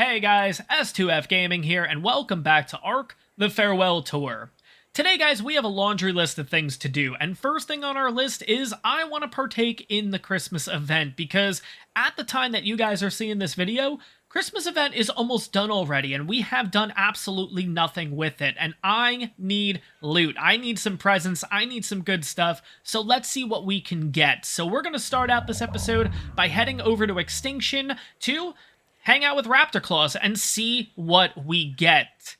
Hey guys, S2F Gaming here, and welcome back to ARK, the Farewell Tour. Today guys, we have a laundry list of things to do, and first thing on our list is I want to partake in the Christmas event, because at the time that you guys are seeing this video, Christmas event is almost done already, and we have done absolutely nothing with it, and I need loot. I need some presents, I need some good stuff, so let's see what we can get. So we're going to start out this episode by heading over to Extinction to hang out with Raptor Claus and see what we get.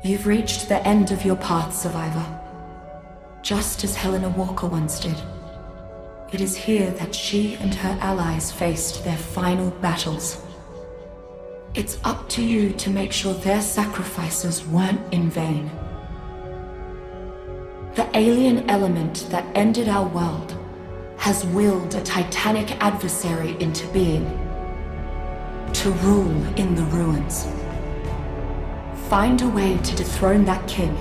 You've reached the end of your path, survivor. Just as Helena Walker once did. It is here that she and her allies faced their final battles. It's up to you to make sure their sacrifices weren't in vain. The alien element that ended our world has willed a titanic adversary into being, to rule in the ruins. Find a way to dethrone that king,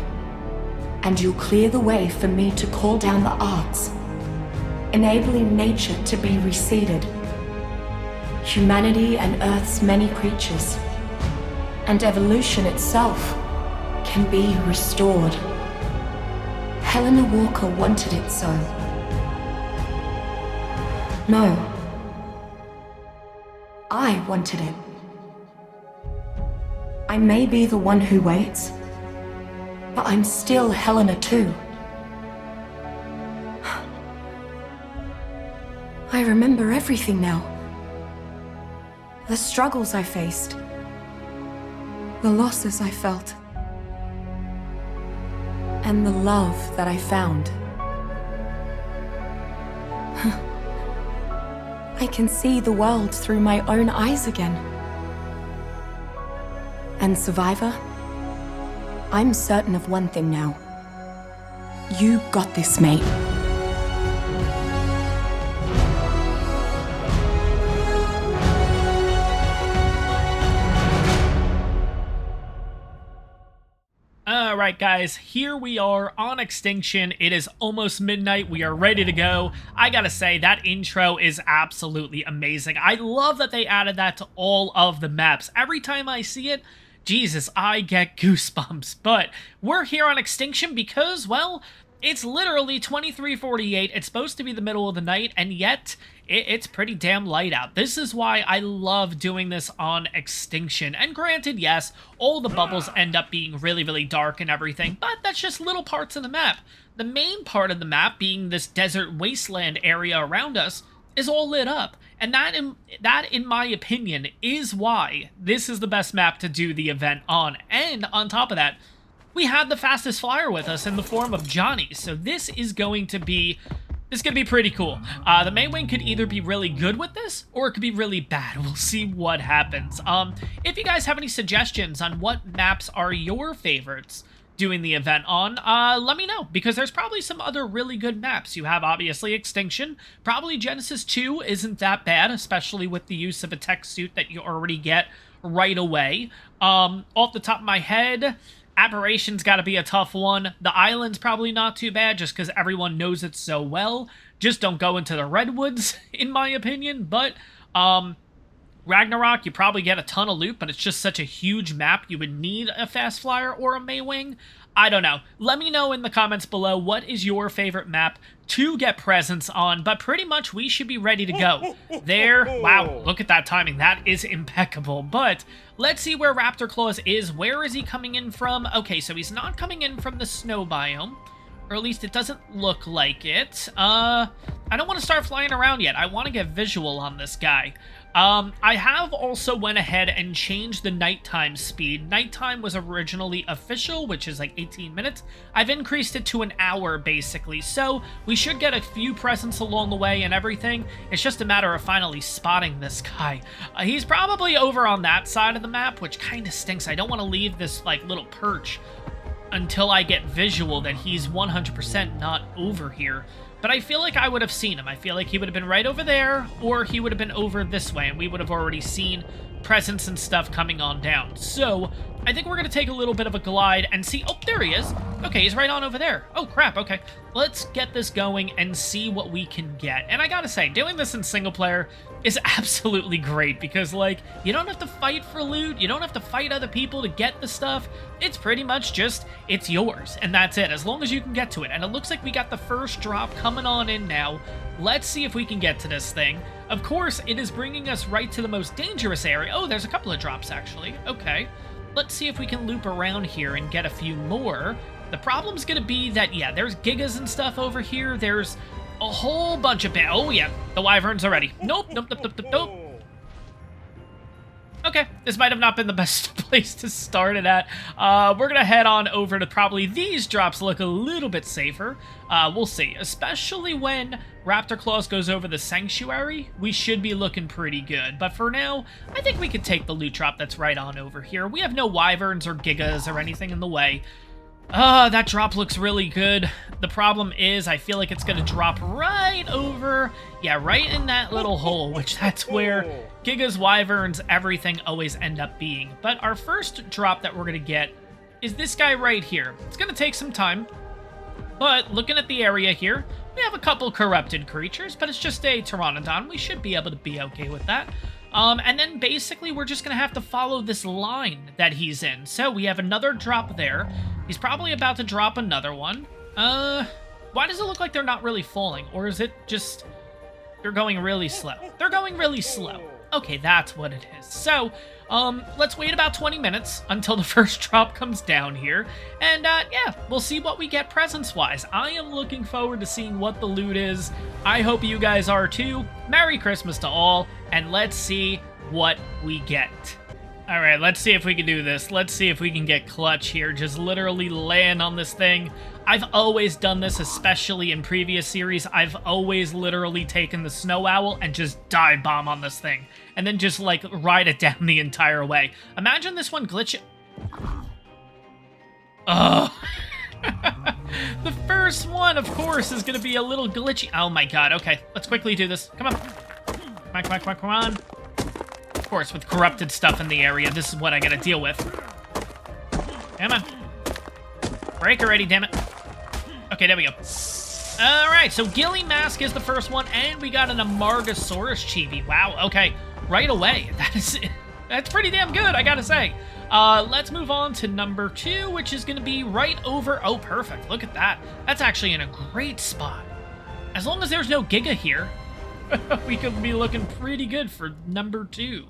and you'll clear the way for me to call down the ARK'd, enabling nature to be reseeded, humanity and Earth's many creatures, and evolution itself can be restored. Helena Walker wanted it so. No, I wanted it. I may be the one who waits, but I'm still Helena too. I remember everything now. The struggles I faced, the losses I felt, and the love that I found. I can see the world through my own eyes again. And survivor, I'm certain of one thing now. You got this, mate. Alright guys, here we are on Extinction. It is almost midnight. We are ready to go. I gotta say, that intro is absolutely amazing. I love that they added that to all of the maps. Every time I see it, Jesus, I get goosebumps. But we're here on Extinction because, well, it's literally 23:48. It's supposed to be the middle of the night, and yet it's pretty damn light out. This is why I love doing this on Extinction. And granted, yes, all the bubbles end up being really, really dark and everything, but that's just little parts of the map. The main part of the map, being this desert wasteland area around us, is all lit up. And that, in my opinion, is why this is the best map to do the event on. And on top of that, we have the fastest flyer with us in the form of Johnny. So this is going to be pretty cool. The main wing could either be really good with this, or it could be really bad. We'll see what happens. If you guys have any suggestions on what maps are your favorites doing the event on, let me know, because there's probably some other really good maps. You have, obviously, Extinction. Probably Genesis 2 isn't that bad, especially with the use of a tech suit that you already get right away. Off the top of my head, Aberration's got to be a tough one. The Island's probably not too bad, just because everyone knows it so well. Just don't go into the Redwoods, in my opinion. But, Ragnarok, you probably get a ton of loot, but it's just such a huge map, you would need a fast flyer or a Maywing. I don't know. Let me know in the comments below what is your favorite map to get presents on, but pretty much we should be ready to go. There, wow, look at that timing. That is impeccable. But let's see where Raptor Claus is. Where is he coming in from? Okay, so he's not coming in from the snow biome, or at least it doesn't look like it. I don't want to start flying around yet. I want to get visual on this guy. I have also went ahead and changed the nighttime speed. Nighttime was originally official, which is like 18 minutes. I've increased it to an hour, basically. So we should get a few presents along the way and everything. It's just a matter of finally spotting this guy. He's probably over on that side of the map, which kind of stinks. I don't want to leave this like little perch until I get visual that he's 100% not over here. But I feel like I would have seen him. I feel like he would have been right over there, or he would have been over this way, and we would have already seen presents and stuff coming on down. So I think we're going to take a little bit of a glide and see. Oh, there he is. Okay, he's right on over there. Oh, crap. Okay, let's get this going and see what we can get. And I gotta say, doing this in single player is absolutely great because, like, you don't have to fight for loot. You don't have to fight other people to get the stuff. It's pretty much just, it's yours, and that's it, as long as you can get to it. And it looks like we got the first drop coming on in now. Let's see if we can get to this thing. Of course, it is bringing us right to the most dangerous area. Oh, there's a couple of drops, actually. Okay. Let's see if we can loop around here and get a few more. The problem's gonna be that, yeah, there's gigas and stuff over here. There's a whole bunch of... Oh, yeah, the wyverns already. Nope, nope, nope, nope, nope, nope. Okay, this might have not been the best place to start it at. We're gonna head on over to probably these drops look a little bit safer. We'll see, especially when Raptor Claus goes over the sanctuary. We should be looking pretty good, but for now, I think we could take the loot drop that's right on over here. We have no wyverns or gigas or anything in the way. That drop looks really good. The problem is I feel like it's gonna drop right over, yeah, right in that little hole, which that's where gigas, wyverns, everything always end up being. But our first drop that we're gonna get is this guy right here. It's gonna take some time, but looking at the area here, we have a couple corrupted creatures, but it's just a pteranodon. We should be able to be okay with that. And then basically we're just gonna have to follow this line that he's in. So we have another drop there. He's probably about to drop another one. Why does it look like they're not really falling? Or is it just they're going really slow? They're going really slow. Okay, that's what it is. So, let's wait about 20 minutes until the first drop comes down here. And, yeah, we'll see what we get presents-wise. I am looking forward to seeing what the loot is. I hope you guys are too. Merry Christmas to all, and let's see what we get. All right, let's see if we can do this. Let's see if we can get clutch here. Just literally land on this thing. I've always done this, especially in previous series. I've always literally taken the snow owl and just dive bomb on this thing. And then just, like, ride it down the entire way. Imagine this one glitch. Oh. The first one, of course, is going to be a little glitchy. Oh, my God. Okay, let's quickly do this. Come on. Come on, come on, come on, come on. Of course, with corrupted stuff in the area, this is what I gotta deal with. Come on. Break already, damn it. Okay, there we go. Alright, so Gilly Mask is the first one, and we got an Amargasaurus Chibi. Wow, okay. Right away. That's pretty damn good, I gotta say. Let's move on to number 2, which is gonna be right over... Oh, perfect. Look at that. That's actually in a great spot. As long as there's no Giga here, we could be looking pretty good for number 2.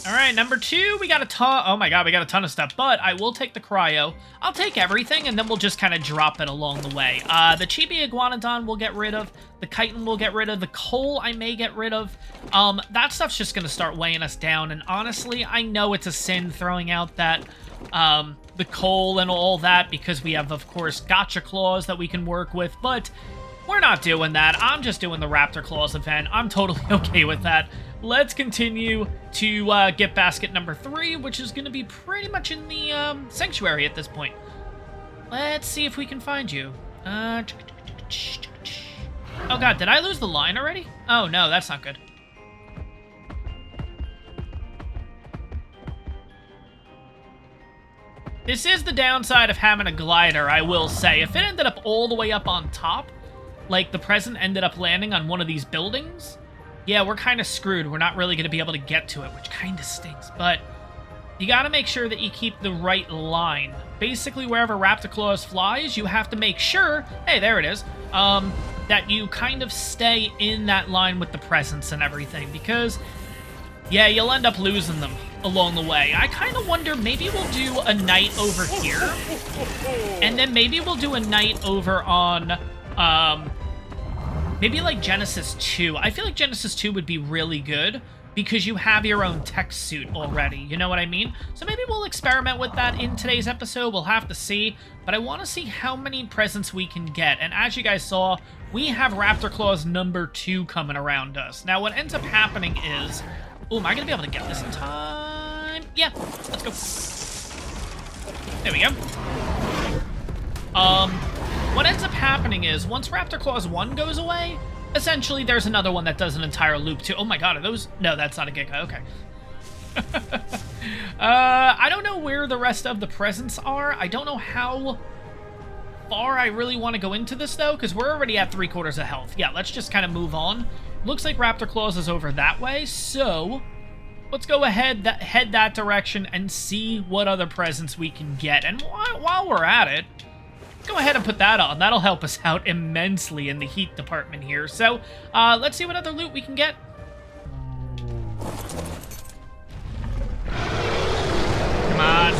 All right, number 2, we got a ton. Oh my God, we got a ton of stuff, but I will take the cryo. I'll take everything, and then we'll just kind of drop it along the way. The Chibi Iguanodon we'll get rid of. The chitin we'll get rid of. The coal I may get rid of. That stuff's just going to start weighing us down, and honestly, I know it's a sin throwing out that, the coal and all that, because we have, of course, gotcha claws that we can work with, but we're not doing that. I'm just doing the Raptor Claws event. I'm totally okay with that. Let's continue to get basket number 3, which is going to be pretty much in the sanctuary at this point. Let's see if we can find you. Oh God, did I lose the line already? Oh no, that's not good. This is the downside of having a glider, I will say. If it ended up all the way up on top, like the present ended up landing on one of these buildings, yeah, we're kind of screwed. We're not really going to be able to get to it, which kind of stinks. But you got to make sure that you keep the right line. Basically, wherever Raptor Claus flies, you have to make sure, hey, there it is, that you kind of stay in that line with the presents and everything. Because, yeah, you'll end up losing them along the way. I kind of wonder, maybe we'll do a night over here. And then maybe we'll do a night over on... maybe like Genesis 2. I feel like Genesis 2 would be really good because you have your own tech suit already. You know what I mean? So maybe we'll experiment with that in today's episode. We'll have to see. But I want to see how many presents we can get. And as you guys saw, we have Raptor Claus number 2 coming around us. Now, what ends up happening is... Oh, am I going to be able to get this in time? Yeah, let's go. There we go. What ends up happening is, once Raptor Claus 1 goes away, essentially, there's another one that does an entire loop, too. Oh my god, are those... No, that's not a Giga. Okay. I don't know where the rest of the presents are. I don't know how far I really want to go into this, though, because we're already at 3/4 of health. Yeah, let's just kind of move on. Looks like Raptor Claus is over that way, so let's go ahead, head that direction, and see what other presents we can get. And while we're at it, go ahead and put that on. That'll help us out immensely in the heat department here. So, let's see what other loot we can get. Come on.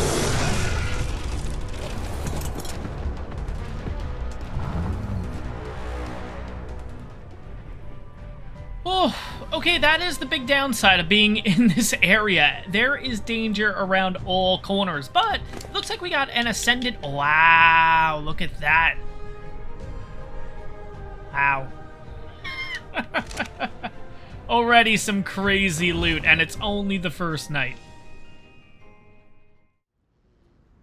Oh, okay, that is the big downside of being in this area. There is danger around all corners, but it looks like we got an Ascendant. Wow, look at that. Wow. Already some crazy loot, and it's only the first night.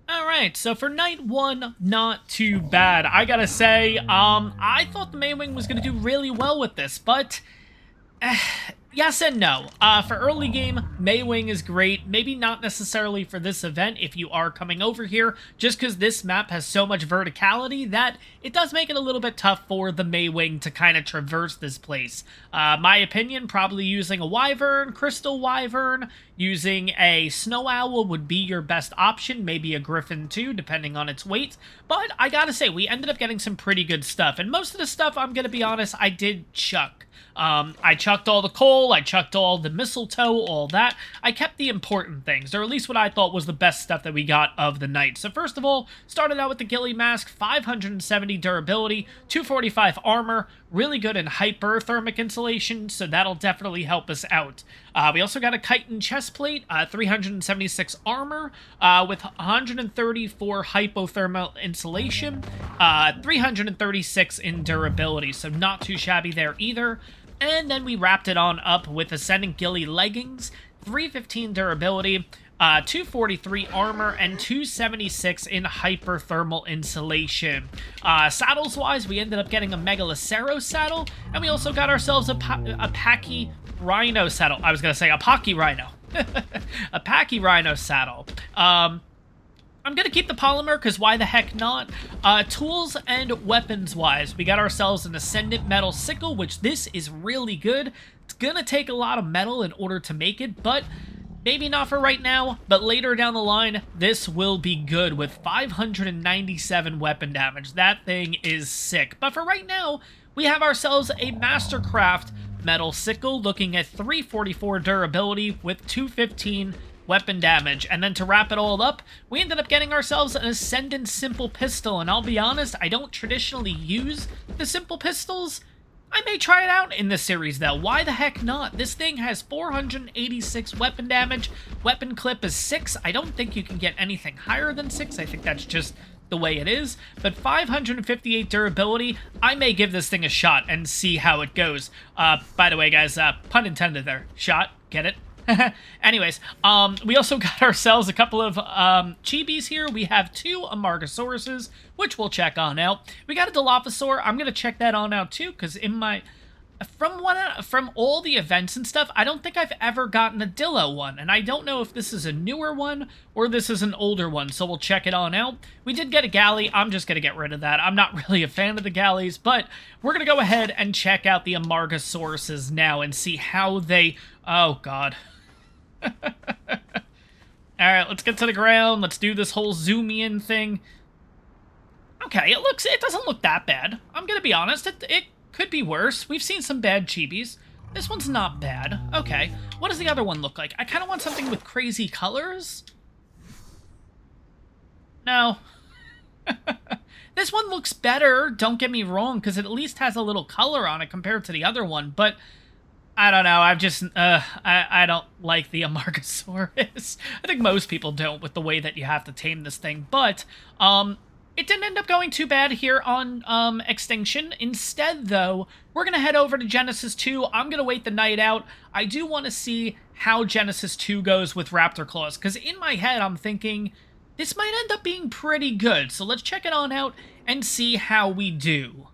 Alright, so for night 1, not too bad. I gotta say, I thought the Maywing was gonna do really well with this, but yes and no. For early game, Maywing is great. Maybe not necessarily for this event if you are coming over here, just because this map has so much verticality that it does make it a little bit tough for the Maywing to kind of traverse this place. My opinion, probably using a Wyvern, Crystal Wyvern, using a Snow Owl would be your best option, maybe a Griffin too, depending on its weight. But I gotta say, we ended up getting some pretty good stuff, and most of the stuff, I'm gonna be honest, I did chuck. I chucked all the coal, I chucked all the mistletoe, all that. I kept the important things, or at least what I thought was the best stuff that we got of the night. So first of all, started out with the Ghillie Mask, 570 durability, 245 armor, really good in hyperthermic insulation, so that'll definitely help us out. We also got a chitin chestplate, 376 armor, with 134 hypothermal insulation, 336 in durability, so not too shabby there either. And then we wrapped it on up with Ascendant Ghillie leggings, 315 durability, 243 armor, and 276 in hyperthermal insulation. Saddles-wise, we ended up getting a Megalocero saddle, and we also got ourselves a Pachy Rhino saddle. I was going to say a Pocky Rhino. A Pachy Rhino saddle. I'm going to keep the polymer, because why the heck not? Tools and weapons-wise, we got ourselves an Ascendant Metal Sickle, which this is really good. It's going to take a lot of metal in order to make it, but maybe not for right now, but later down the line, this will be good with 597 weapon damage. That thing is sick. But for right now, we have ourselves a Mastercraft Metal Sickle, looking at 344 durability with 215 weapon damage. And then to wrap it all up, we ended up getting ourselves an Ascendant Simple Pistol, and I'll be honest, I don't traditionally use the Simple Pistols. I may try it out in this series, though. Why the heck not? This thing has 486 weapon damage. Weapon clip is 6. I don't think you can get anything higher than 6. I think that's just the way it is. But 558 durability. I may give this thing a shot and see how it goes. By the way, guys, pun intended there. Shot. Get it? Anyways, we also got ourselves a couple of Chibis here. We have 2 Amargasauruses, which we'll check on out. We got a Dilophosaur. I'm gonna check that on out too, because in my from all the events and stuff, I don't think I've ever gotten a Dillo one, and I don't know if this is a newer one or this is an older one, so we'll check it on out. We did get a Galley. I'm just gonna get rid of that. I'm not really a fan of the Galleys, but we're gonna go ahead and check out the Amargasauruses now and see how they... Oh, God. Alright, let's get to the ground. Let's do this whole zoom in thing. Okay, it doesn't look that bad. I'm gonna be honest, it could be worse. We've seen some bad Chibis. This one's not bad. Okay, what does the other one look like? I kind of want something with crazy colors. No. This one looks better, don't get me wrong, because it at least has a little color on it compared to the other one, but I don't know, I've just, I don't like the Amargasaurus. I think most people don't with the way that you have to tame this thing, but, it didn't end up going too bad here on, Extinction. Instead, though, we're gonna head over to Genesis 2. I'm gonna wait the night out. I do want to see how Genesis 2 goes with Raptor Claus, because in my head, I'm thinking, this might end up being pretty good, so let's check it on out and see how we do.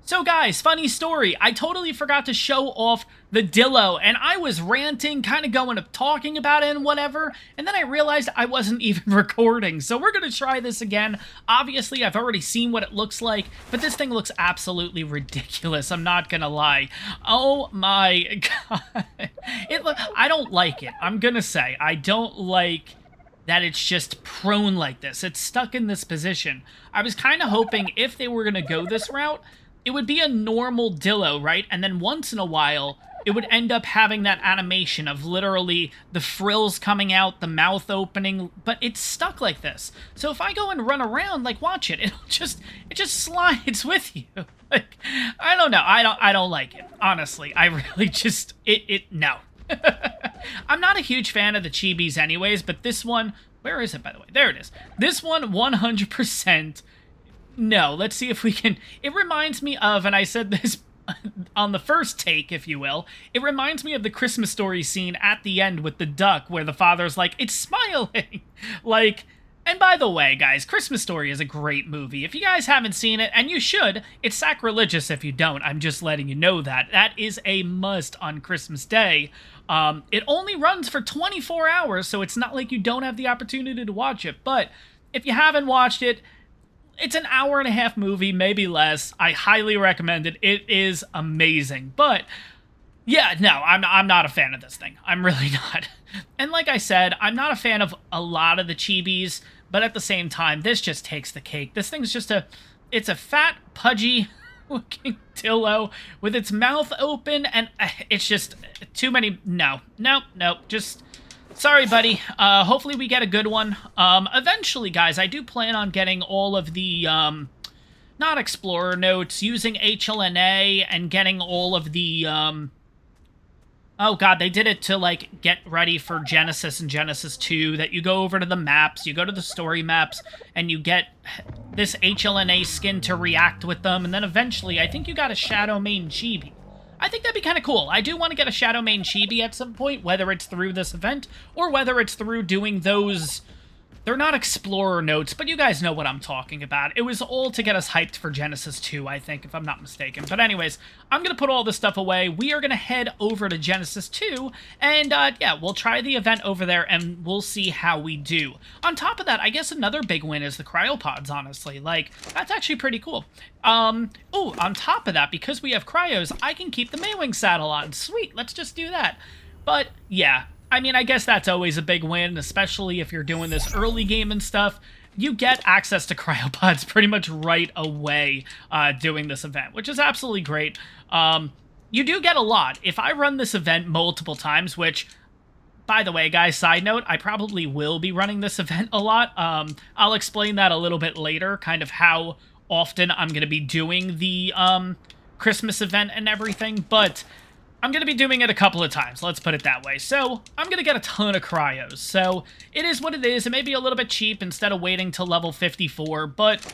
So guys, funny story, I totally forgot to show off the Dillo, and I was ranting, kind of going up, talking about it and whatever, and then I realized I wasn't even recording, so we're going to try this again. Obviously, I've already seen what it looks like, but this thing looks absolutely ridiculous, I'm not going to lie. Oh my god. I don't like it, I'm going to say. I don't like that it's just prone like this. It's stuck in this position. I was kind of hoping if they were going to go this route, it would be a normal Dillo, right? And then once in a while, it would end up having that animation of literally the frills coming out, the mouth opening, but it's stuck like this. So if I go and run around, like, watch it, it just slides with you. Like, I don't know. I don't like it. Honestly, I really just, no. I'm not a huge fan of the Chibis anyways, but this one, where is it, by the way? There it is. This one, 100%. No, let's see if we can... It reminds me of, and I said this on the first take, if you will, it reminds me of the Christmas Story scene at the end with the duck, where the father's like, it's smiling! Like, and by the way, guys, Christmas Story is a great movie. If you guys haven't seen it, and you should, it's sacrilegious if you don't. I'm just letting you know that. That is a must on Christmas Day. It only runs for 24 hours, so it's not like you don't have the opportunity to watch it. But if you haven't watched it, it's an hour-and-a-half movie, maybe less. I highly recommend it. It is amazing. But, yeah, no, I'm not a fan of this thing. I'm really not. And like I said, I'm not a fan of a lot of the Chibis, but at the same time, this just takes the cake. This thing's just it's a fat, pudgy-looking Dillo with its mouth open, and it's just too many... No, just... Sorry, buddy. Hopefully we get a good one. Eventually, guys, I do plan on getting all of the, not Explorer notes, using HLNA and getting all of the, oh god, they did it to, like, get ready for Genesis and Genesis 2, that you go over to the maps, you go to the story maps, and you get this HLNA skin to react with them, and then eventually, I think you got a Shadow Main Chibi. I think that'd be kind of cool. I do want to get a Shadow Main Chibi at some point, whether it's through this event, or whether it's through doing those... They're not Explorer notes, but you guys know what I'm talking about. It was all to get us hyped for Genesis 2, I think, if I'm not mistaken. But anyways, I'm going to put all this stuff away. We are going to head over to Genesis 2, and yeah, we'll try the event over there, and we'll see how we do. On top of that, I guess another big win is the cryopods, honestly. Like, that's actually pretty cool. Oh, on top of that, because we have cryos, I can keep the Maywing saddle on. Sweet, let's just do that. But, yeah. I mean, I guess that's always a big win, especially if you're doing this early game and stuff. You get access to cryopods pretty much right away doing this event, which is absolutely great. You do get a lot. If I run this event multiple times, which, by the way, guys, side note, I probably will be running this event a lot. I'll explain that a little bit later, kind of how often I'm going to be doing the Christmas event and everything, but... I'm going to be doing it a couple of times, let's put it that way. So, I'm going to get a ton of cryos. So, it is what it is. It may be a little bit cheap instead of waiting till level 54, but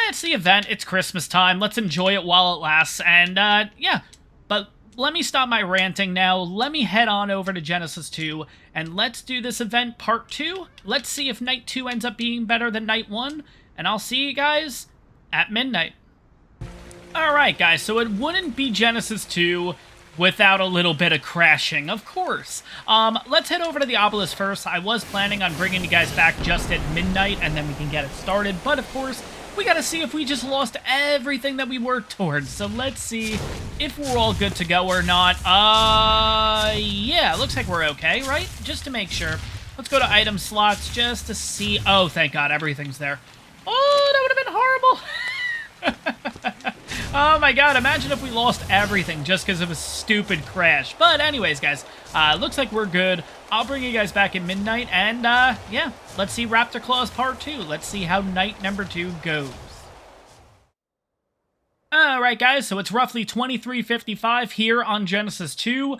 it's the event. It's Christmas time. Let's enjoy it while it lasts. And, yeah. But let me stop my ranting now. Let me head on over to Genesis 2, and let's do this event part 2. Let's see if Night 2 ends up being better than Night 1, and I'll see you guys at midnight. Alright, guys, so it wouldn't be Genesis 2... without a little bit of crashing, of course. Let's head over to the obelisk first. I was planning on bringing you guys back just at midnight, and then we can get it started. But, of course, we gotta see if we just lost everything that we worked towards. So let's see if we're all good to go or not. Yeah, looks like we're okay, right? Just to make sure. Let's go to item slots just to see. Oh, thank God, everything's there. Oh, that would have been horrible. Oh my god, imagine if we lost everything just because of a stupid crash. But anyways, guys, looks like we're good. I'll bring you guys back at midnight, and yeah, let's see Raptor Claus Part 2. Let's see how night number 2 goes. Alright guys, so it's roughly 23:55 here on Genesis 2.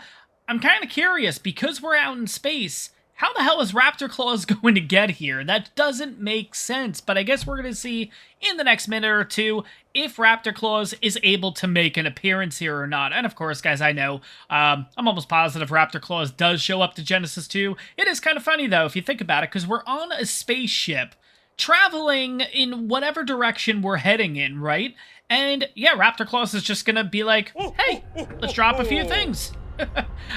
I'm kind of curious, because we're out in space, how the hell is Raptor Claus going to get here? That doesn't make sense, but I guess we're going to see in the next minute or two if Raptor Claus is able to make an appearance here or not. And of course, guys, I know, I'm almost positive Raptor Claus does show up to Genesis 2. It is kind of funny, though, if you think about it, because we're on a spaceship traveling in whatever direction we're heading in, right? And yeah, Raptor Claus is just gonna be like, hey, let's drop a few things.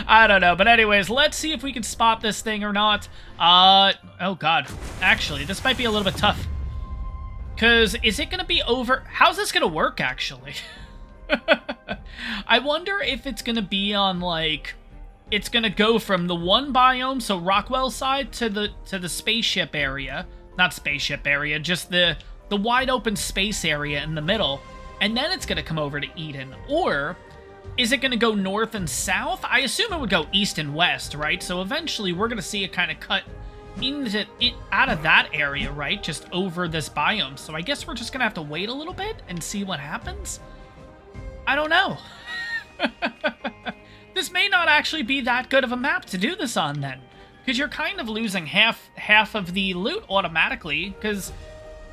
I don't know, but anyways, let's see if we can spot this thing or not. Oh god. Actually, this might be a little bit tough. Because is it gonna be over... How's this gonna work, actually? I wonder if it's gonna be on, like... It's gonna go from the one biome, so Rockwell side, to the spaceship area. Not spaceship area, just the wide open space area in the middle. And then it's gonna come over to Eden. Or... is it going to go north and south? I assume it would go east and west, right? So eventually we're going to see it kind of cut out of that area, right? Just over this biome. So I guess we're just going to have to wait a little bit and see what happens? I don't know. This may not actually be that good of a map to do this on then. Because you're kind of losing half of the loot automatically. Because,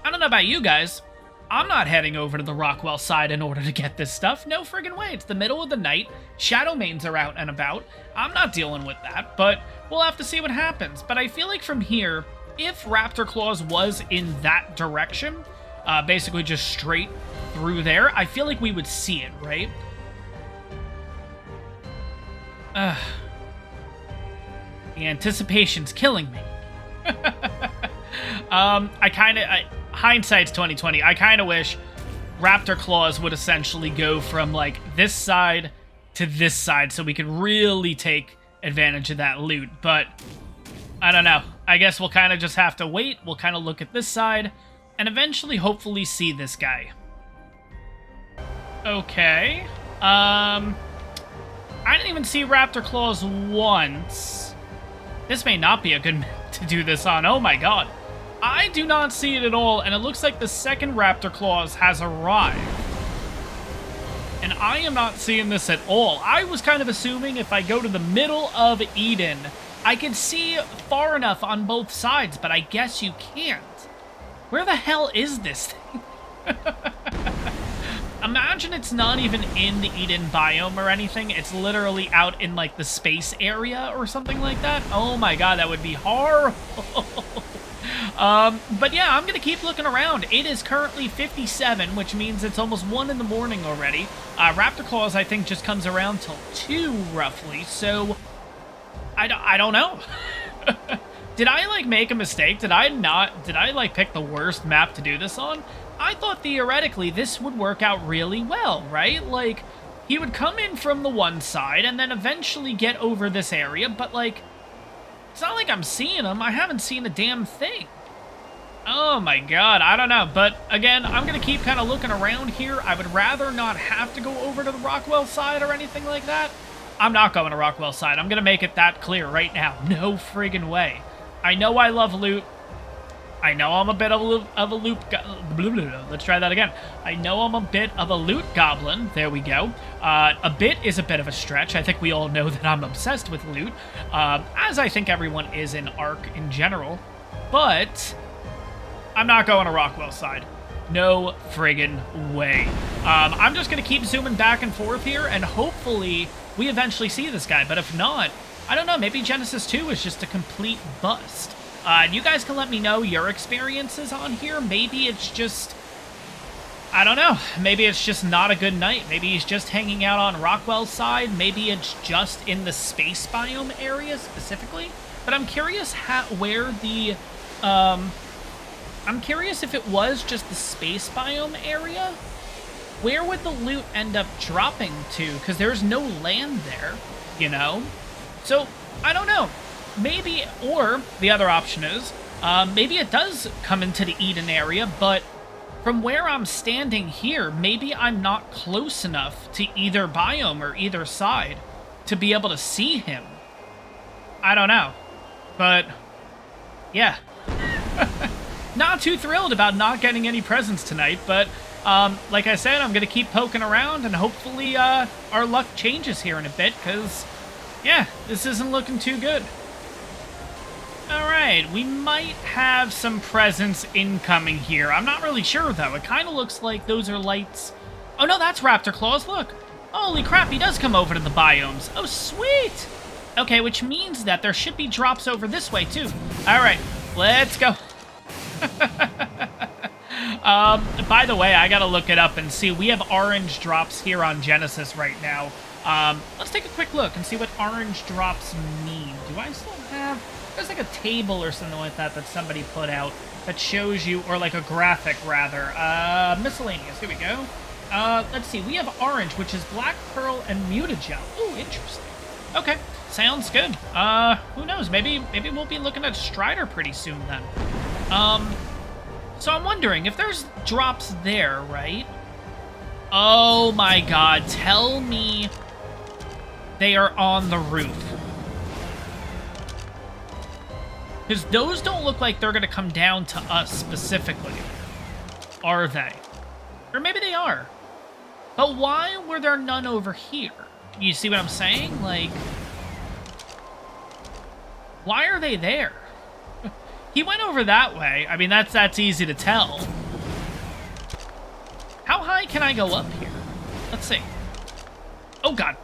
I don't know about you guys, I'm not heading over to the Rockwell side in order to get this stuff. No friggin' way. It's the middle of the night. Shadow mains are out and about. I'm not dealing with that, but we'll have to see what happens. But I feel like from here, if Raptor Claus was in that direction, basically just straight through there, I feel like we would see it, right? The anticipation's killing me. Hindsight's 2020. I kind of wish Raptor Claus would essentially go from, like, this side to this side so we could really take advantage of that loot. But, I don't know. I guess we'll kind of just have to wait. We'll kind of look at this side and eventually, hopefully, see this guy. Okay. I didn't even see Raptor Claus once. This may not be a good map to do this on. Oh my god. I do not see it at all, and it looks like the second Raptor Claus has arrived. And I am not seeing this at all. I was kind of assuming if I go to the middle of Eden, I can see far enough on both sides, but I guess you can't. Where the hell is this thing? Imagine it's not even in the Eden biome or anything. It's literally out in, like, the space area or something like that. Oh my god, that would be horrible. But yeah, I'm gonna keep looking around. It is currently 57, which means it's almost 1 in the morning already. Raptor Claus, I think, just comes around till 2, roughly, so... I don't know. Did I, like, make a mistake? Did I, like, pick the worst map to do this on? I thought, theoretically, this would work out really well, right? Like, he would come in from the one side and then eventually get over this area, but, like... It's not like I'm seeing him. I haven't seen a damn thing. Oh my god, I don't know. But again, I'm going to keep kind of looking around here. I would rather not have to go over to the Rockwell side or anything like that. I'm not going to Rockwell side. I'm going to make it that clear right now. No friggin' way. I know I love loot. I know I'm a bit of a loot... Let's try that again. I know I'm a bit of a loot goblin. There we go. A bit is a bit of a stretch. I think we all know that I'm obsessed with loot. As I think everyone is in ARK in general. But I'm not going to Rockwell side. No friggin' way. I'm just going to keep zooming back and forth here, and hopefully we eventually see this guy. But if not, I don't know, maybe Genesis 2 is just a complete bust. You guys can let me know your experiences on here. Maybe it's just... I don't know. Maybe it's just not a good night. Maybe he's just hanging out on Rockwell's side. Maybe it's just in the space biome area specifically. But I'm curious where the... I'm curious if it was just the space biome area. Where would the loot end up dropping to? Because there's no land there, you know? So, I don't know. Maybe, or the other option is, maybe it does come into the Eden area, but from where I'm standing here, maybe I'm not close enough to either biome or either side to be able to see him. I don't know. But, yeah. Not too thrilled about not getting any presents tonight, but like I said, I'm going to keep poking around, and hopefully our luck changes here in a bit, because, yeah, this isn't looking too good. Alright, we might have some presents incoming here. I'm not really sure, though. It kind of looks like those are lights. Oh, no, that's Raptor Claus, look. Holy crap, he does come over to the biomes. Oh, sweet. Okay, which means that there should be drops over this way, too. Alright, let's go. By the way, I gotta look it up and see. We have orange drops here on Genesis right now. Let's take a quick look and see what orange drops mean. Do I still have... There's like a table or something like that that somebody put out that shows you, or like a graphic, rather. Miscellaneous. Here we go. Let's see. We have orange, which is black pearl and mutagel. Ooh, interesting. Okay, sounds good. Who knows? Maybe we'll be looking at Strider pretty soon then. So I'm wondering if there's drops there, right? Oh my god, tell me they are on the roof. Because those don't look like they're going to come down to us specifically. Are they? Or maybe they are. But why were there none over here? You see what I'm saying? Like, why are they there? He went over that way. I mean, that's easy to tell. How high can I go up here? Let's see. Oh, God.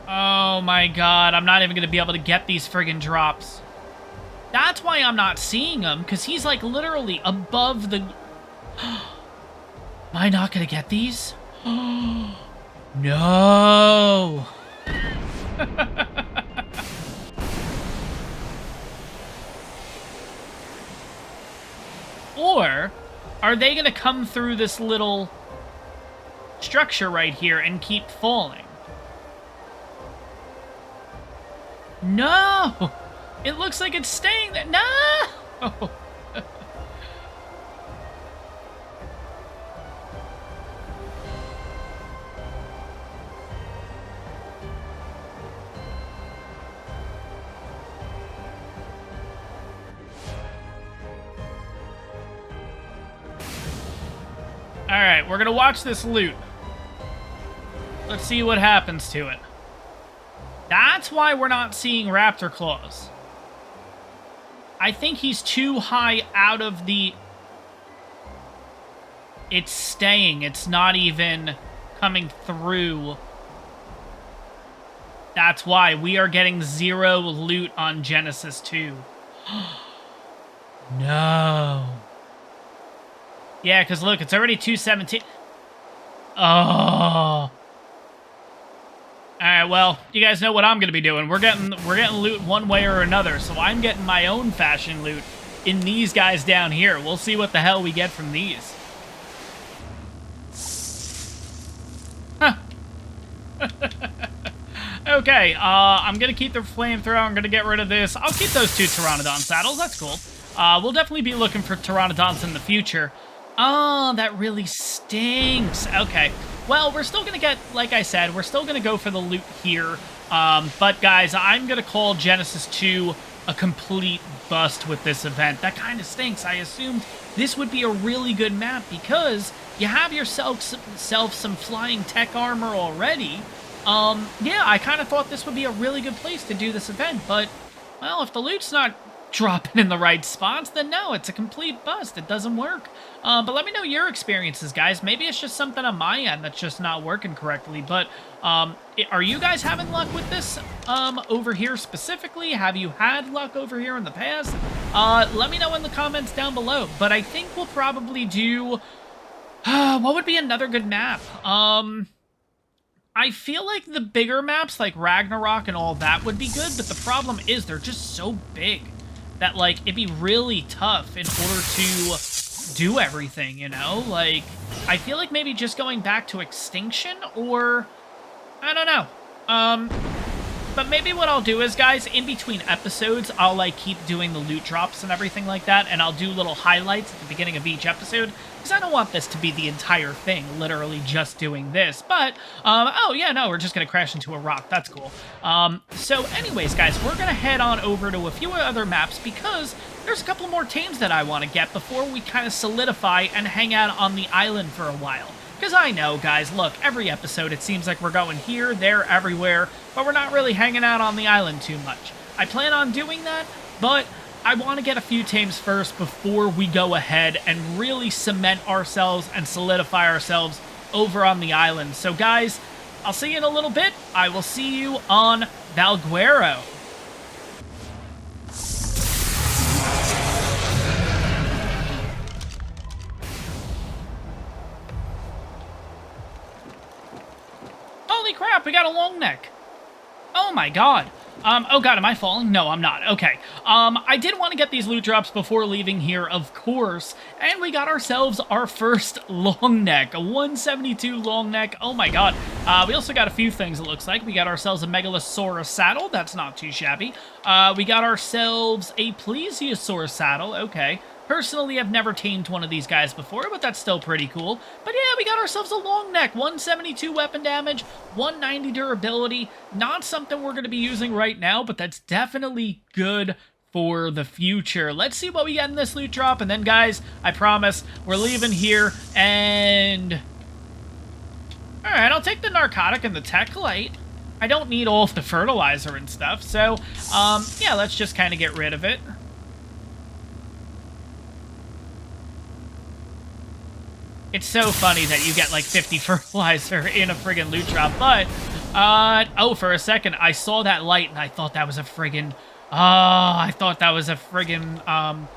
Oh, my God. I'm not even going to be able to get these friggin' drops. That's why I'm not seeing him, because he's, like, literally above the... Am I not going to get these? No! Or, are they going to come through this little structure right here and keep falling? No! It looks like it's staying there. No! Alright, we're gonna watch this loot. Let's see what happens to it. That's why we're not seeing Raptor Claus. I think he's too high out of the... It's staying. It's not even coming through. That's why we are getting 0 loot on Genesis 2. No. Yeah, because look, it's already 217. Oh. Alright, well, you guys know what I'm going to be doing. We're getting loot one way or another, so I'm getting my own fashion loot in these guys down here. We'll see what the hell we get from these. Huh. Okay, I'm going to keep the flamethrower. I'm going to get rid of this. I'll keep those 2 Pteranodon saddles. That's cool. We'll definitely be looking for Pteranodons in the future. Oh, that really stinks. Okay. Well, we're still going to get, like I said, we're still going to go for the loot here. But, guys, I'm going to call Genesis 2 a complete bust with this event. That kind of stinks. I assumed this would be a really good map because you have yourself some flying tech armor already. Yeah, I kind of thought this would be a really good place to do this event. But, well, if the loot's not dropping in the right spots, then no, it's a complete bust. It doesn't work. But let me know your experiences, guys. Maybe it's just something on my end that's just not working correctly. But are you guys having luck with this over here specifically? Have you had luck over here in the past? Let me know in the comments down below. But I think we'll probably do... what would be another good map? I feel like the bigger maps, like Ragnarok and all that, would be good. But the problem is they're just so big that, like, it'd be really tough in order to do everything, you know? Like, I feel like maybe just going back to Extinction, or... I don't know. But maybe what I'll do is, guys, in between episodes, I'll, like, keep doing the loot drops and everything like that, and I'll do little highlights at the beginning of each episode, because I don't want this to be the entire thing, literally just doing this. But, oh, yeah, no, we're just going to crash into a rock. That's cool. So, anyways, guys, we're going to head on over to a few other maps, because there's a couple more teams that I want to get before we kind of solidify and hang out on the island for a while. Because I know, guys, look, every episode it seems like we're going here, there, everywhere, but we're not really hanging out on the island too much. I plan on doing that, but I want to get a few teams first before we go ahead and really cement ourselves and solidify ourselves over on the island. So, guys, I'll see you in a little bit. I will see you on Valguero. Holy crap, we got a long neck. Oh my god. Oh god, am I falling? No, I'm not. Okay. I did want to get these loot drops before leaving here, of course, and we got ourselves our first long neck, a 172 long neck. Oh my god. We also got a few things, it looks like. We got ourselves a Megalosaurus saddle. That's not too shabby. We got ourselves a Plesiosaurus saddle. Okay. Personally, I've never tamed one of these guys before, but that's still pretty cool. But yeah, we got ourselves a long neck, 172 weapon damage, 190 durability. Not something we're going to be using right now, but that's definitely good for the future. Let's see what we get in this loot drop, and then, guys, I promise, we're leaving here, and... Alright, I'll take the narcotic and the tech light. I don't need all of the fertilizer and stuff, so, yeah, let's just kind of get rid of it. It's so funny that you get like 50 fertilizer in a friggin' loot drop, but, oh, for a second, I saw that light and I thought that was a friggin',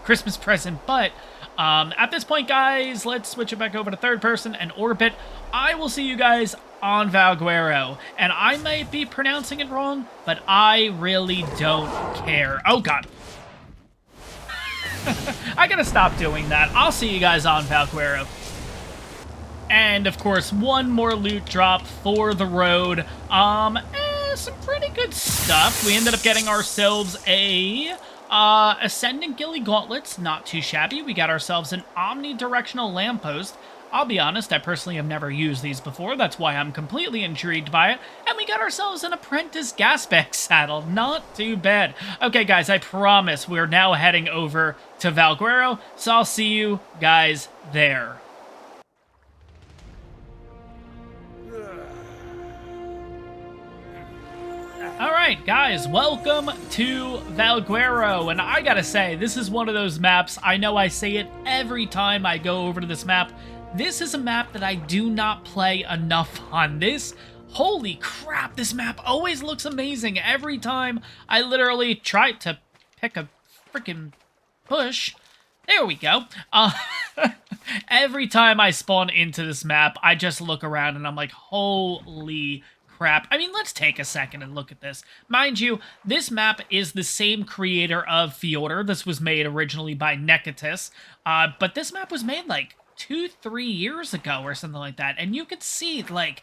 Christmas present, but, at this point, guys, let's switch it back over to third person and orbit. I will see you guys on Valguero, and I might be pronouncing it wrong, but I really don't care. Oh, God. I gotta stop doing that. I'll see you guys on Valguero. And, of course, one more loot drop for the road. Some pretty good stuff. We ended up getting ourselves a Ascendant Ghillie Gauntlets. Not too shabby. We got ourselves an Omnidirectional Lamppost. I'll be honest, I personally have never used these before. That's why I'm completely intrigued by it. And we got ourselves an Apprentice Gasback Saddle. Not too bad. Okay, guys, I promise we're now heading over to Valguero, so I'll see you guys there. Alright, guys, welcome to Valguero, and I gotta say, this is one of those maps, I know I say it every time I go over to this map, this is a map that I do not play enough on. Holy crap, this map always looks amazing every time I literally try to pick a freaking bush. There we go. Every time I spawn into this map, I just look around and I'm like, holy crap. I mean, let's take a second and look at this. Mind you, this map is the same creator of Fjordur. This was made originally by Deinonychus, but this map was made like 2-3 years ago or something like that, and you could see, like,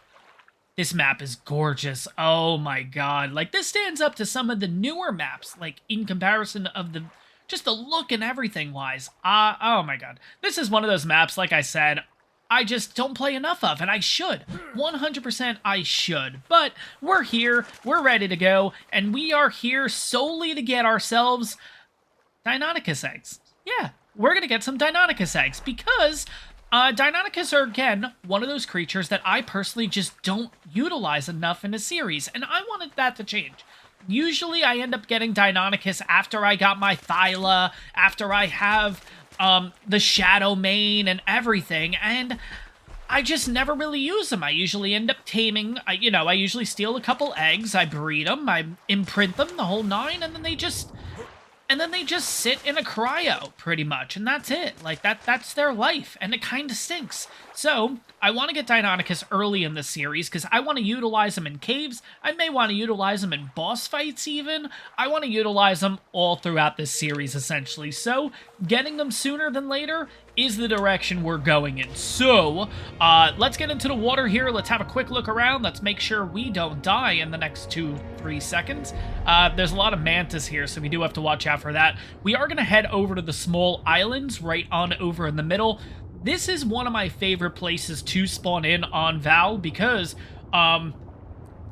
this map is gorgeous. Oh my god. Like, this stands up to some of the newer maps, like, in comparison of the, just the look and everything wise. Oh my god. This is one of those maps, like I said, I just don't play enough of, and I should. 100% I should. But we're here, we're ready to go, and we are here solely to get ourselves Deinonychus eggs. Yeah, we're going to get some Deinonychus eggs, because Deinonychus are, again, one of those creatures that I personally just don't utilize enough in a series, and I wanted that to change. Usually I end up getting Deinonychus after I got my Thyla, after I have the Shadow Mane and everything, and I just never really use them. I usually end up taming, I usually steal a couple eggs, I breed them, I imprint them, the whole nine, and then they just sit in a cryo, pretty much, and that's it. Like, that's their life, and it kind of stinks. So, I want to get Deinonychus early in this series, because I want to utilize them in caves, I may want to utilize them in boss fights, even. I want to utilize them all throughout this series, essentially. So, getting them sooner than later is the direction we're going in. So, let's get into the water here, let's have a quick look around, let's make sure we don't die in the next 2-3 seconds. There's a lot of mantis here, so we do have to watch out for that. We are going to head over to the small islands right on over in the middle. This is one of my favorite places to spawn in on Val, because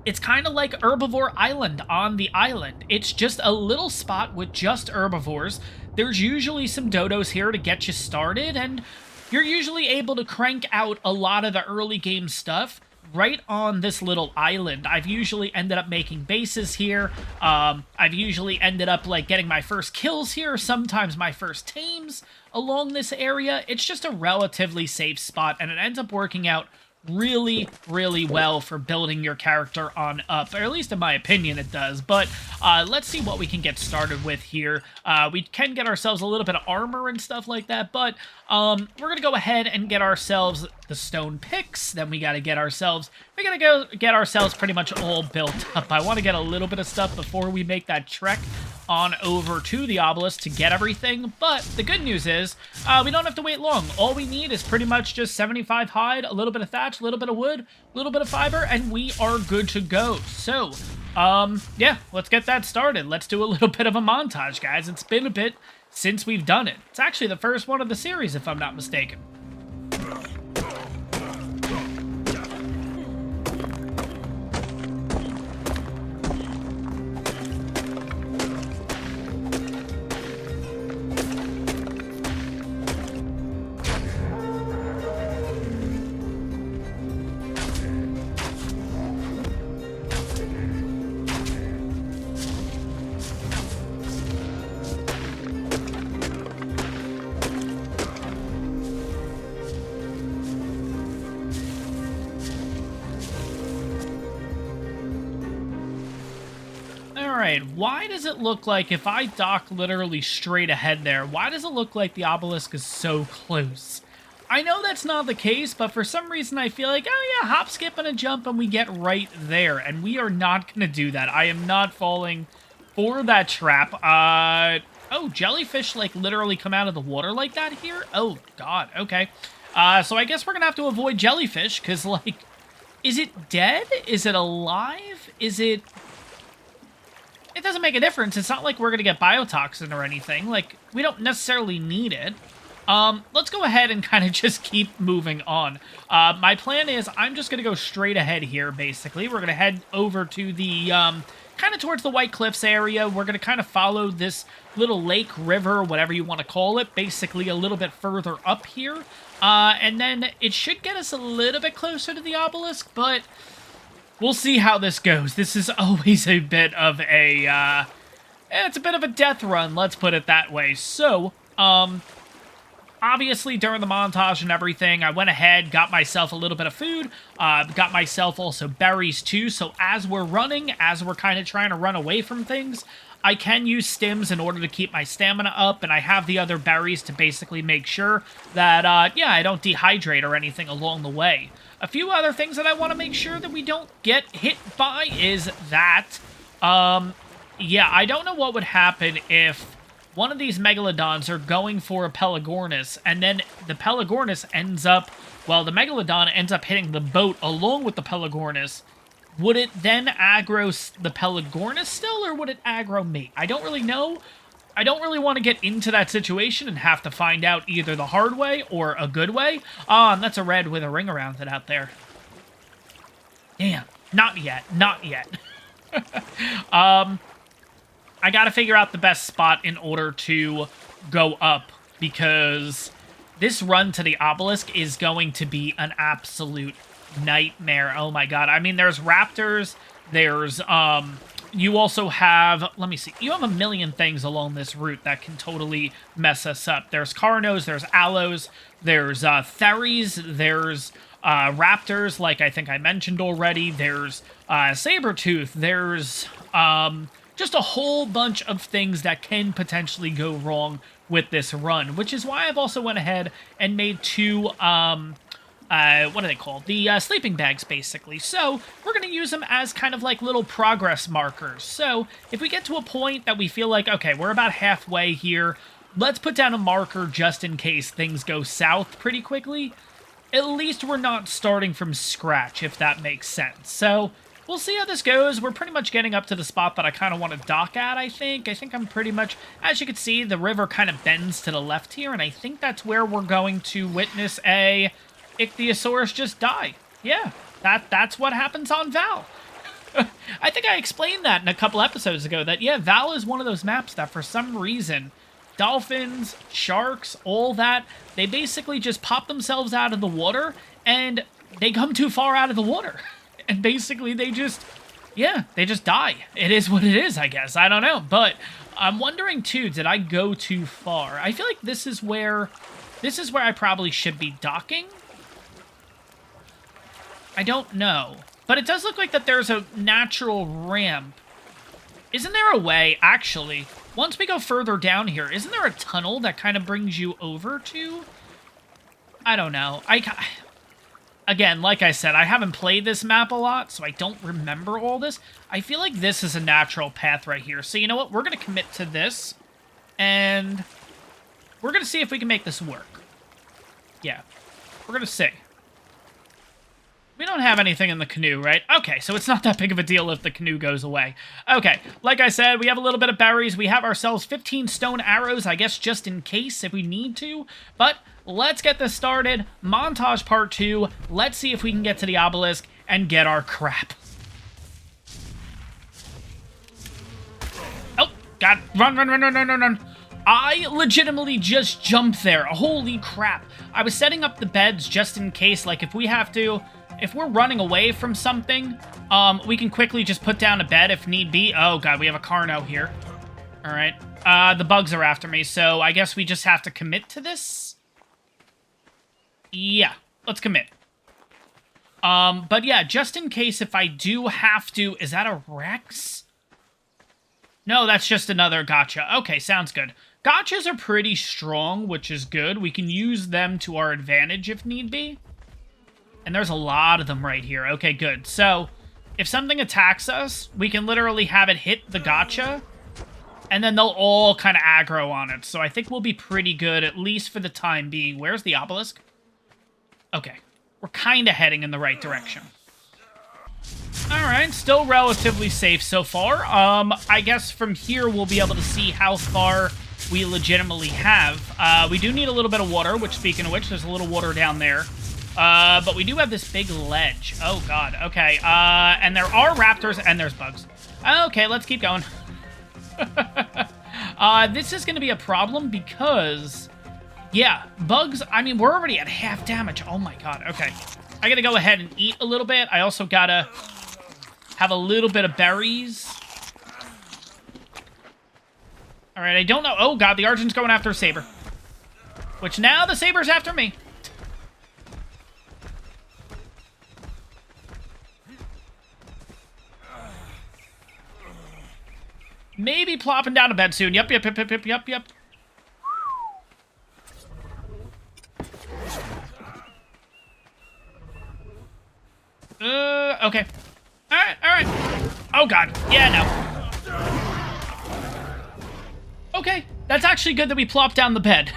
it's kind of like Herbivore Island on the island. It's just a little spot with just herbivores. There's usually some dodos here to get you started, and you're usually able to crank out a lot of the early game stuff right on this little island. I've usually ended up making bases here. I've usually ended up, like, getting my first kills here, sometimes my first tames along this area. It's just a relatively safe spot, and it ends up working out really, really well for building your character on up, or at least in my opinion it does. But let's see what we can get started with here. We can get ourselves a little bit of armor and stuff like that, but we're gonna go ahead and get ourselves the stone picks. Then we gotta get ourselves, we're gonna go get ourselves pretty much all built up. I want to get a little bit of stuff before we make that trek on over to the obelisk to get everything, but the good news is we don't have to wait long. All we need is pretty much just 75 hide, a little bit of thatch, a little bit of wood, a little bit of fiber, and we are good to go. So yeah, let's get that started. Let's do a little bit of a montage, guys. It's been a bit since we've done it. It's actually the first one of the series, if I'm not mistaken. Alright, why does it look like, if I dock literally straight ahead there, why does it look like the obelisk is so close? I know that's not the case, but for some reason I feel like, oh yeah, hop, skip, and a jump, and we get right there, and we are not going to do that. I am not falling for that trap. Oh, jellyfish, like, literally come out of the water like that here? Oh, God, okay. So I guess we're going to have to avoid jellyfish, because, like, is it dead? Is it alive? Is it... It doesn't make a difference. It's not like we're going to get biotoxin or anything. Like, we don't necessarily need it. Let's go ahead and kind of just keep moving on. My plan is I'm just going to go straight ahead here, basically. We're going to head over to the, kind of towards the White Cliffs area. We're going to kind of follow this little lake, river, whatever you want to call it, basically a little bit further up here. And then it should get us a little bit closer to the obelisk, but... we'll see how this goes. This is always a bit of a, it's a bit of a death run, let's put it that way. So, obviously during the montage and everything, I went ahead, got myself a little bit of food, got myself also berries too, so as we're running, as we're kind of trying to run away from things, I can use stims in order to keep my stamina up, and I have the other berries to basically make sure that, yeah, I don't dehydrate or anything along the way. A few other things that I want to make sure that we don't get hit by is that, yeah, I don't know what would happen if one of these megalodons are going for a Pelagornis, and then the Pelagornis ends up, well, the megalodon ends up hitting the boat along with the Pelagornis. Would it then aggro the Pelagornis still, or would it aggro me? I don't really know. I don't really want to get into that situation and have to find out either the hard way or a good way. That's a red with a ring around it out there. Damn, not yet, not yet. I gotta figure out the best spot in order to go up, because this run to the obelisk is going to be an absolute nightmare. Oh my god. I mean, there's raptors, there's, you also have, let me see, you have a million things along this route that can totally mess us up. There's Carnos, there's Allos, there's Theries, there's Raptors, like I think I mentioned already, there's Sabertooth, there's just a whole bunch of things that can potentially go wrong with this run, which is why I've also went ahead and made two, what are they called? The sleeping bags, basically. So we're going to use them as kind of like little progress markers. So if we get to a point that we feel like, okay, we're about halfway here, let's put down a marker just in case things go south pretty quickly. At least we're not starting from scratch, if that makes sense. So we'll see how this goes. We're pretty much getting up to the spot that I kind of want to dock at, I think. I think I'm pretty much, as you can see, the river kind of bends to the left here, and I think that's where we're going to witness a Ichthyosaurus just die. Yeah, that's what happens on Val. I think I explained that in a couple episodes ago, that, yeah, Val is one of those maps that for some reason, dolphins, sharks, all that, they basically just pop themselves out of the water, and they come too far out of the water. And basically they just, yeah, they just die. It is what it is, I guess. I don't know. But I'm wondering, too, did I go too far? I feel like this is where I probably should be docking. I don't know. But it does look like that there's a natural ramp. Isn't there a way, actually, once we go further down here, isn't there a tunnel that kind of brings you over to? I don't know. Again, like I said, I haven't played this map a lot, so I don't remember all this. I feel like this is a natural path right here. So you know what? We're going to commit to this, and we're going to see if we can make this work. Yeah, we're going to see. We don't have anything in the canoe, right? Okay, so it's not that big of a deal if the canoe goes away. Okay, like I said, we have a little bit of berries. We have ourselves 15 stone arrows, I guess just in case if we need to. But let's get this started. Montage part 2. Let's see if we can get to the obelisk and get our crap. Oh, God. Run, run, run, run, run, run, run. I legitimately just jumped there. Holy crap. I was setting up the beds just in case, like, if we have to... If we're running away from something, we can quickly just put down a bed if need be. Oh, God, we have a Carno here. All right. The bugs are after me, so I guess we just have to commit to this? Yeah, let's commit. But yeah, just in case if I do have to... Is that a Rex? No, that's just another gotcha. Okay, sounds good. Gotchas are pretty strong, which is good. We can use them to our advantage if need be. And there's a lot of them right here. Okay, good. So, if something attacks us, we can literally have it hit the gotcha, and then they'll all kind of aggro on it. So I think we'll be pretty good, at least for the time being. Where's the obelisk? Okay. We're kind of heading in the right direction. Alright, still relatively safe so far. I guess from here we'll be able to see how far we legitimately have. We do need a little bit of water, which, speaking of which, there's a little water down there. But we do have this big ledge. Oh, God. Okay. And there are raptors, and there's bugs. Okay, let's keep going. This is going to be a problem because, yeah, bugs, I mean, we're already at half damage. Oh, my God. Okay. I got to go ahead and eat a little bit. I also got to have a little bit of berries. All right, I don't know. Oh, God, the Argent's going after a saber. Which now the saber's after me. Maybe plopping down a bed soon. Yep. Okay. Alright. Oh, God. Yeah, no. Okay. That's actually good that we plopped down the bed.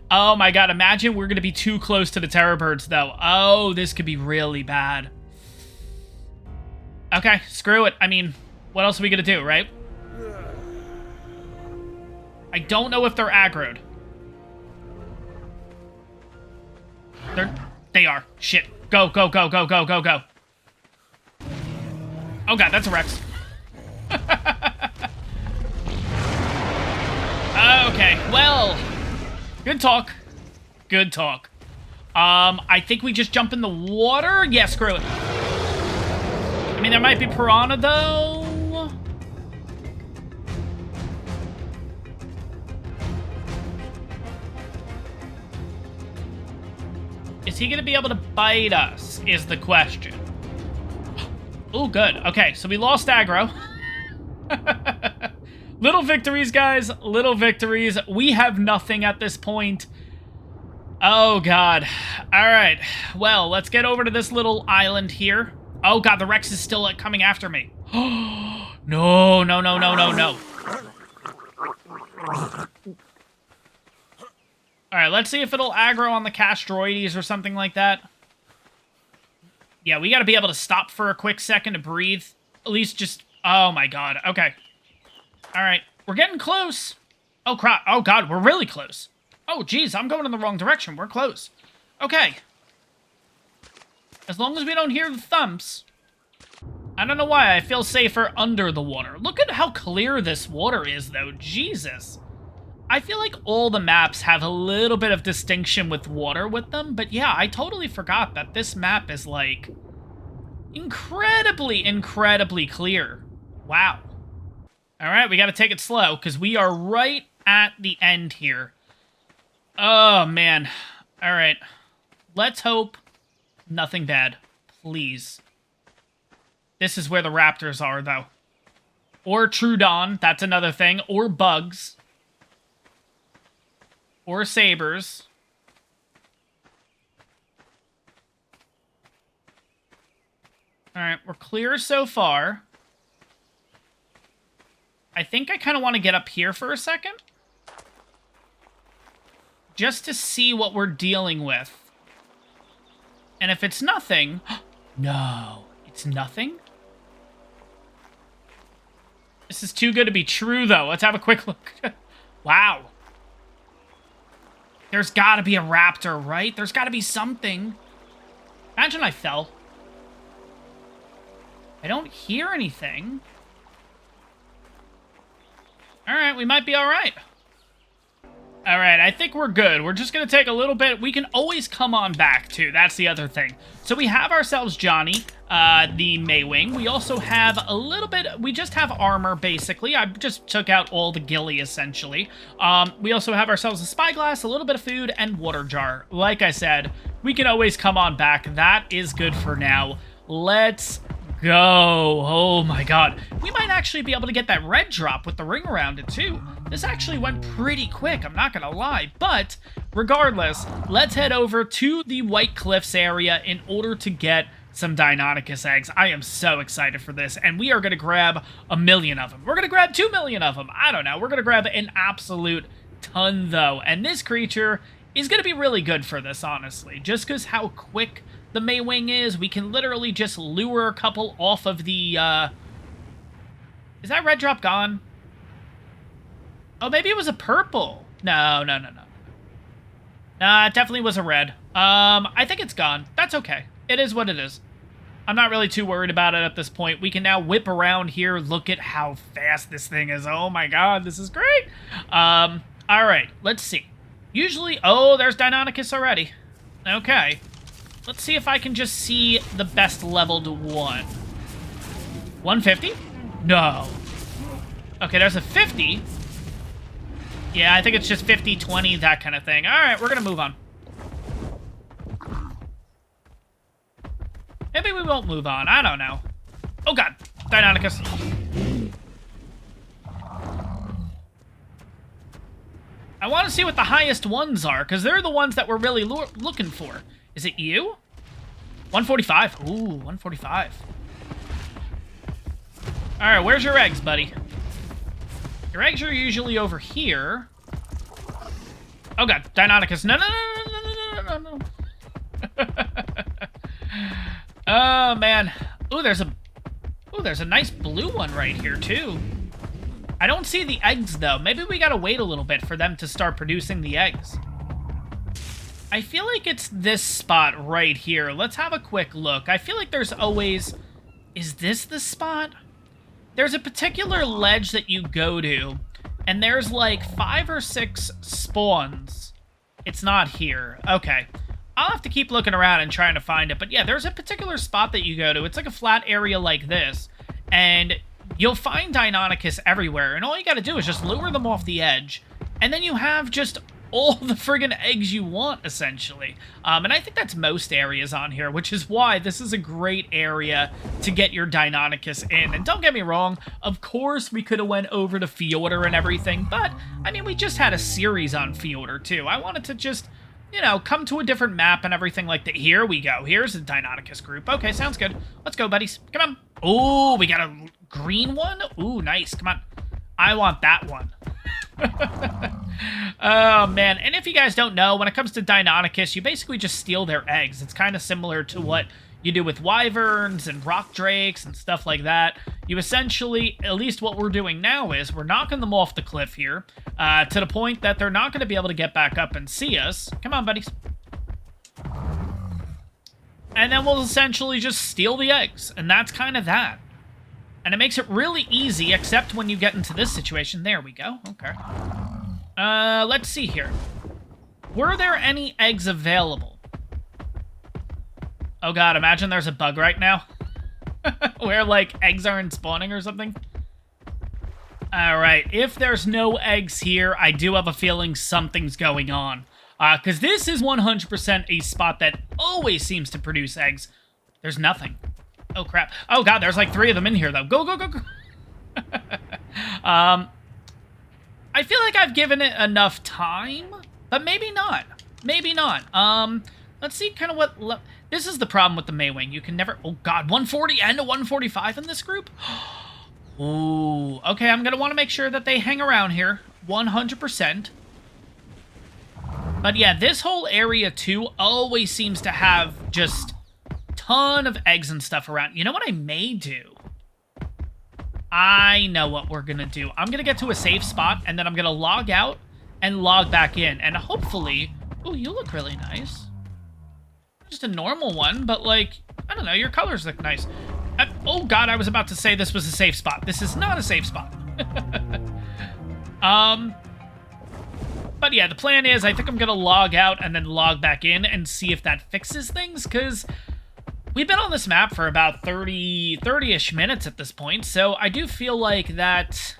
Oh, my God. Imagine we're going to be too close to the terror birds, though. Oh, this could be really bad. Okay, screw it. I mean... What else are we gonna do, right? I don't know if they're aggroed. They are. Shit. Go, go, go, go, go, go, go. Oh, God, that's a Rex. Okay, well. Good talk. Good talk. I think we just jump in the water? Yeah, screw it. I mean, there might be piranha, though. Is he going to be able to bite us, is the question. Oh, good. Okay, so we lost aggro. Little victories, guys. Little victories. We have nothing at this point. Oh, God. All right. Well, let's get over to this little island here. Oh, God, the Rex is still coming after me. No. All right, let's see if it'll aggro on the Castroides or something like that. Yeah, we got to be able to stop for a quick second to breathe. At least just... Oh, my God. Okay. All right. We're getting close. Oh, crap. Oh, God, we're really close. Oh, geez, I'm going in the wrong direction. We're close. Okay. As long as we don't hear the thumps. I don't know why I feel safer under the water. Look at how clear this water is, though. Jesus. I feel like all the maps have a little bit of distinction with water with them, but yeah, I totally forgot that this map is, like, incredibly, incredibly clear. Wow. All right, we got to take it slow, because we are right at the end here. Oh, man. All right. Let's hope Nothing bad. Please. This is where the raptors are, though. Or Trudon, that's another thing. Or bugs. Or sabers. Alright, we're clear so far. I think I kind of want to get up here for a second. Just to see what we're dealing with. And if it's nothing... No, it's nothing? This is too good to be true, though. Let's have a quick look. Wow. There's got to be a raptor, right? There's got to be something. Imagine I fell. I don't hear anything. Alright, we might be alright. Alright, I think we're good. We're just going to take a little bit. We can always come on back, too. That's the other thing. So we have ourselves Johnny, the Maywing. We also have a little bit... We just have armor, basically. I just took out all the ghillie, essentially. We also have ourselves a spyglass, a little bit of food, and water jar. Like I said, we can always come on back. That is good for now. Let's go. Oh my god. We might actually be able to get that red drop with the ring around it too. This actually went pretty quick, I'm not gonna lie. But regardless, let's head over to the White Cliffs area in order to get some Deinonychus eggs. I am so excited for this, and we are gonna grab 1 million of them. We're gonna grab 2 million of them. I don't know. We're gonna grab an absolute ton though. And this creature is gonna be really good for this, honestly. Just because how quick the Maywing is, we can literally just lure a couple off of the, Is that red drop gone? Oh, maybe it was a purple. No. Nah, it definitely was a red. I think it's gone. That's okay. It is what it is. I'm not really too worried about it at this point. We can now whip around here. Look at how fast this thing is. Oh my god, this is great. Alright, let's see. Usually, oh, there's Deinonychus already. Okay. Let's see if I can just see the best leveled one. 150? No. Okay, there's a 50. Yeah, I think it's just 50, 20, that kind of thing. Alright, we're gonna move on. Maybe we won't move on. I don't know. Oh god, Deinonychus. I want to see what the highest ones are, because they're the ones that we're really looking for. Is it you? 145. Ooh, 145. Alright, where's your eggs, buddy? Your eggs are usually over here. Oh god, Deinonychus. No. Oh, man. Ooh, there's a nice blue one right here, too. I don't see the eggs, though. Maybe we gotta wait a little bit for them to start producing the eggs. I feel like it's this spot right here. Let's have a quick look. I feel like there's always... Is this the spot? There's a particular ledge that you go to, and there's like 5 or 6 spawns. It's not here. Okay. I'll have to keep looking around and trying to find it. But yeah, there's a particular spot that you go to. It's like a flat area like this, and you'll find Deinonychus everywhere, and all you gotta do is just lure them off the edge, and then you have just all the friggin' eggs you want, essentially. And I think that's most areas on here, which is why this is a great area to get your Deinonychus in. And don't get me wrong, of course we could have went over to Fjordur and everything, but, I mean, we just had a series on Fjordur, too. I wanted to just, you know, come to a different map and everything like that. Here we go. Here's the Deinonychus group. Okay, sounds good. Let's go, buddies. Come on. Ooh, we got a green one? Ooh, nice. Come on. I want that one. Oh, man. And if you guys don't know, when it comes to Deinonychus, you basically just steal their eggs. It's kind of similar to what you do with wyverns and rock drakes and stuff like that. You essentially, at least what we're doing now is, we're knocking them off the cliff here, to the point that they're not going to be able to get back up and see us. Come on, buddies. And then we'll essentially just steal the eggs, and that's kind of that. And it makes it really easy, except when you get into this situation. There we go. Okay. Let's see here. Were there any eggs available? Oh god, imagine there's a bug right now. Where, like, eggs aren't spawning or something. Alright, if there's no eggs here, I do have a feeling something's going on. Because this is 100% a spot that always seems to produce eggs. There's nothing. Oh, crap. Oh, God, there's like 3 of them in here, though. Go, go, go, go. I feel like I've given it enough time, but maybe not. Maybe not. Let's see kind of what... This is the problem with the Maywing. You can never... Oh, God, 140 and a 145 in this group? Ooh. Okay, I'm going to want to make sure that they hang around here. 100%. But yeah, this whole area, too, always seems to have just a ton of eggs and stuff around. You know what I may do? I know what we're going to do. I'm going to get to a safe spot, and then I'm going to log out and log back in. And hopefully... Ooh, you look really nice. Just a normal one, but, like, I don't know, your colors look nice. Oh, God, I was about to say this was a safe spot. This is not a safe spot. But yeah, the plan is I think I'm going to log out and then log back in and see if that fixes things, because we've been on this map for about 30-ish minutes at this point, so I do feel like that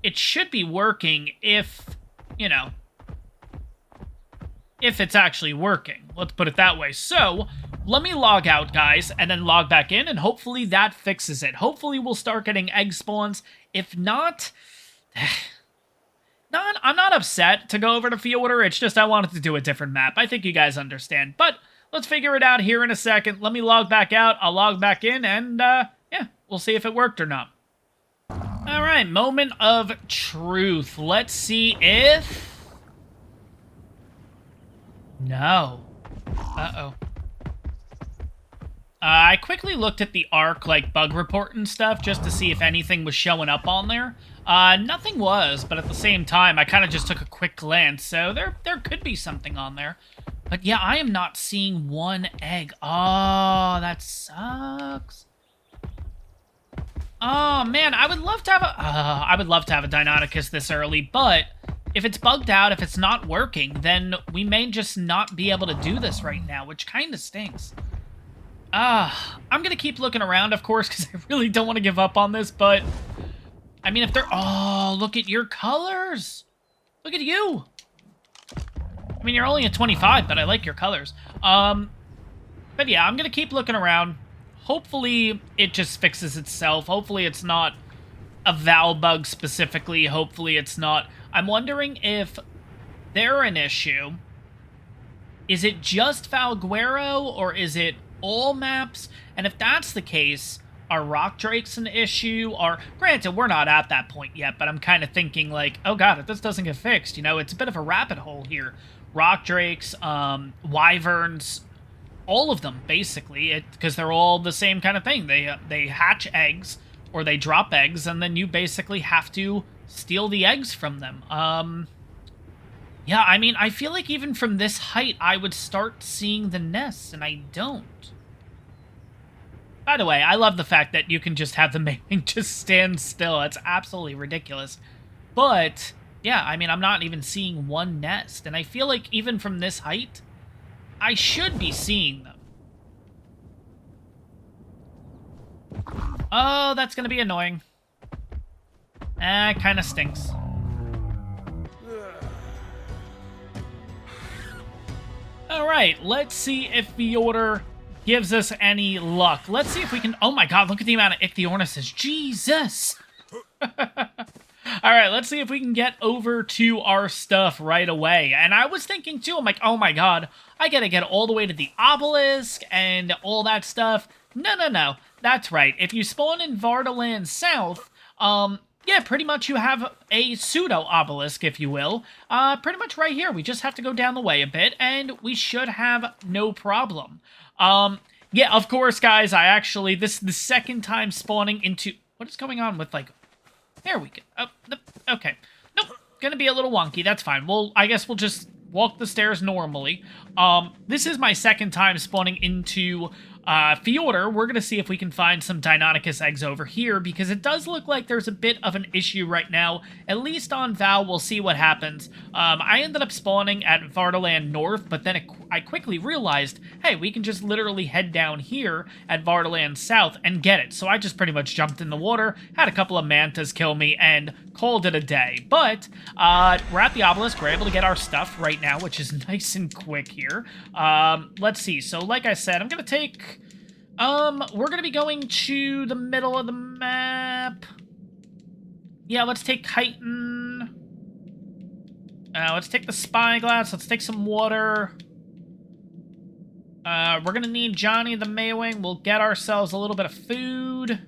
it should be working if, you know, if it's actually working. Let's put it that way. So, let me log out, guys, and then log back in, and hopefully that fixes it. Hopefully we'll start getting egg spawns. If not... I'm not upset to go over to Fjordur, it's just I wanted to do a different map. I think you guys understand. But let's figure it out here in a second. Let me log back out, I'll log back in, and yeah, we'll see if it worked or not. Alright, moment of truth. Let's see if... No. Uh-oh. I quickly looked at the ARK, like, bug report and stuff, just to see if anything was showing up on there. Nothing was, but at the same time, I kind of just took a quick glance, so there could be something on there. But yeah, I am not seeing one egg. Oh, that sucks. Oh, man, I would love to have a Deinonychus this early, but if it's bugged out, if it's not working, then we may just not be able to do this right now, which kind of stinks. I'm gonna keep looking around, of course, because I really don't want to give up on this, but... I mean, if they're... Oh, look at your colors! Look at you! I mean, you're only at 25, but I like your colors. But yeah, I'm gonna keep looking around. Hopefully, it just fixes itself. Hopefully, it's not a Val bug specifically. Hopefully, it's not... I'm wondering if they're an issue. Is it just Valguero, or is it all maps? And if that's the case... Are rock drakes an issue? Or, granted, we're not at that point yet, but I'm kind of thinking, like, oh god, if this doesn't get fixed, you know, it's a bit of a rabbit hole here. Rock drakes, wyverns, all of them, basically, because they're all the same kind of thing. They hatch eggs, or they drop eggs, and then you basically have to steal the eggs from them. Yeah, I mean, I feel like even from this height, I would start seeing the nests, and I don't. By the way, I love the fact that you can just have the Maywing just stand still. It's absolutely ridiculous. But, yeah, I mean, I'm not even seeing one nest. And I feel like even from this height, I should be seeing them. Oh, that's going to be annoying. Kind of stinks. Alright, let's see if Fjordur gives us any luck. Let's see if we can... Oh my god, look at the amount of ichthyornises. Jesus! Alright, let's see if we can get over to our stuff right away. And I was thinking too, I'm like, oh my god, I gotta get all the way to the obelisk and all that stuff. No, no, no. That's right. If you spawn in Vardaland South, yeah, pretty much you have a pseudo-obelisk, if you will. Pretty much right here. We just have to go down the way a bit, and we should have no problem. Yeah, of course, guys, this is the second time spawning into... What is going on with, like... There we go. Oh, okay. Nope. Gonna be a little wonky. That's fine. I guess we'll just walk the stairs normally. This is my second time spawning into Fjordur, we're going to see if we can find some Deinonychus eggs over here, because it does look like there's a bit of an issue right now, at least on Val. We'll see what happens. I ended up spawning at Vardaland North, but then I quickly realized, hey, we can just literally head down here at Vardaland South and get it. So I just pretty much jumped in the water, had a couple of mantas kill me, and called it a day. But we're at the obelisk. We're able to get our stuff right now, which is nice and quick here. Let's see. So like I said, I'm going to take... we're going to be going to the middle of the map. Yeah, let's take chitin. Let's take the spyglass. Let's take some water. We're going to need Johnny the Maywing. We'll get ourselves a little bit of food.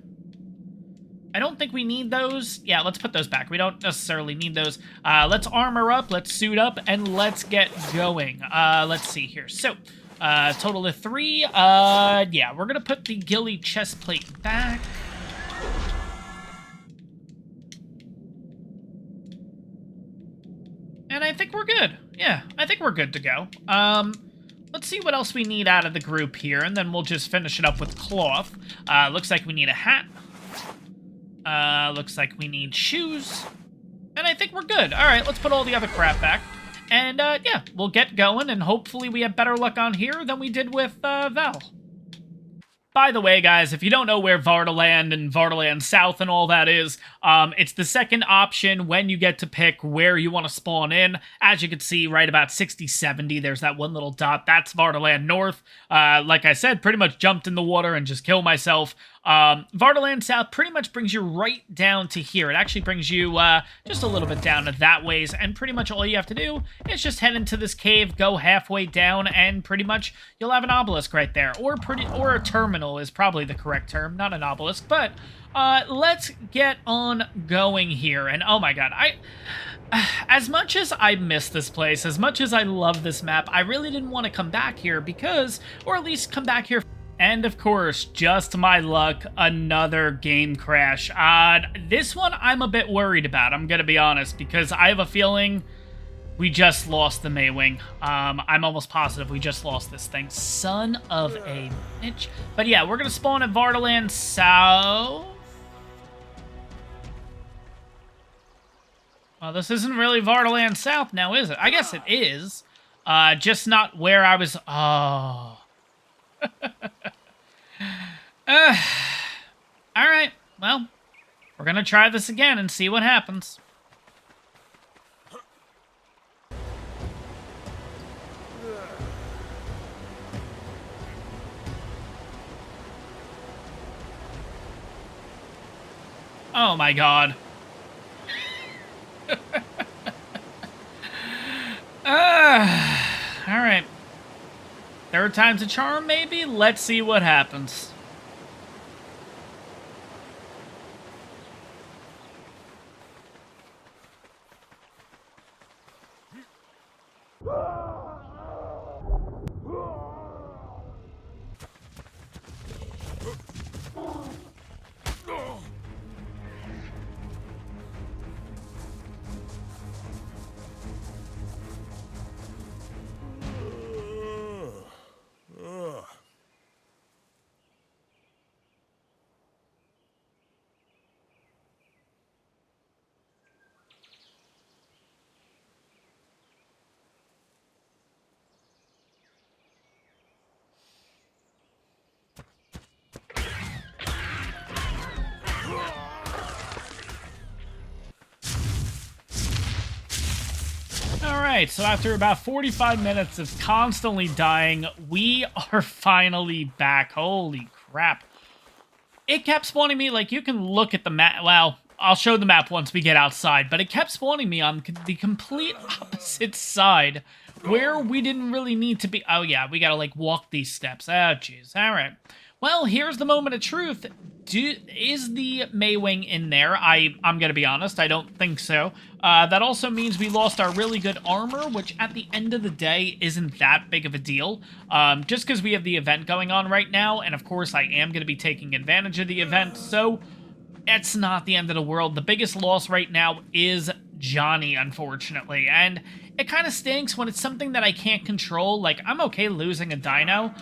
I don't think we need those. Yeah, let's put those back. We don't necessarily need those. Let's armor up, let's suit up, and let's get going. Let's see here. So, total of 3. Yeah, we're gonna put the ghillie chest plate back. And I think we're good. Yeah, I think we're good to go. Let's see what else we need out of the group here, and then we'll just finish it up with cloth. Looks like we need a hat. Looks like we need shoes. And I think we're good. All right, let's put all the other crap back. And, yeah, we'll get going, and hopefully we have better luck on here than we did with, Val. By the way, guys, if you don't know where Vardaland and Vardaland South and all that is, it's the second option when you get to pick where you want to spawn in. As you can see, right about 60-70, there's that one little dot. That's Vardaland North. Like I said, pretty much jumped in the water and just killed myself. Vardaland South pretty much brings you right down to here. It actually brings you just a little bit down to that ways, and pretty much all you have to do is just head into this cave, go halfway down, and pretty much you'll have an obelisk right there. Or a terminal is probably the correct term, not an obelisk. But let's get on going here. And oh my god, as much as I miss this place, as much as I love this map, I really didn't want to come back here because, or at least come back here. And of course, just my luck, another game crash. This one I'm a bit worried about, I'm gonna be honest, because I have a feeling we just lost the Maywing. I'm almost positive we just lost this thing. Son of a bitch. But yeah, we're gonna spawn at Vardaland South. Well, this isn't really Vardaland South now, is it? I guess it is. Just not where I was... Oh... Alright, well, we're gonna try this again and see what happens. Oh my god. Alright. Third time's a charm, maybe? Let's see what happens. Alright, so after about 45 minutes of constantly dying, we are finally back. Holy crap. It kept spawning me, like, you can look at the map. Well, I'll show the map once we get outside, but it kept spawning me on the complete opposite side, where we didn't really need to be. Oh yeah, we gotta, like, walk these steps. Oh, jeez. Alright. Well, here's the moment of truth. Is the Maywing in there? I'm gonna be honest, I don't think so. That also means we lost our really good armor, which at the end of the day isn't that big of a deal. Just because we have the event going on right now, and of course I am gonna be taking advantage of the event, so it's not the end of the world. The biggest loss right now is Johnny, unfortunately, and it kind of stinks when it's something that I can't control. Like, I'm okay losing a dino,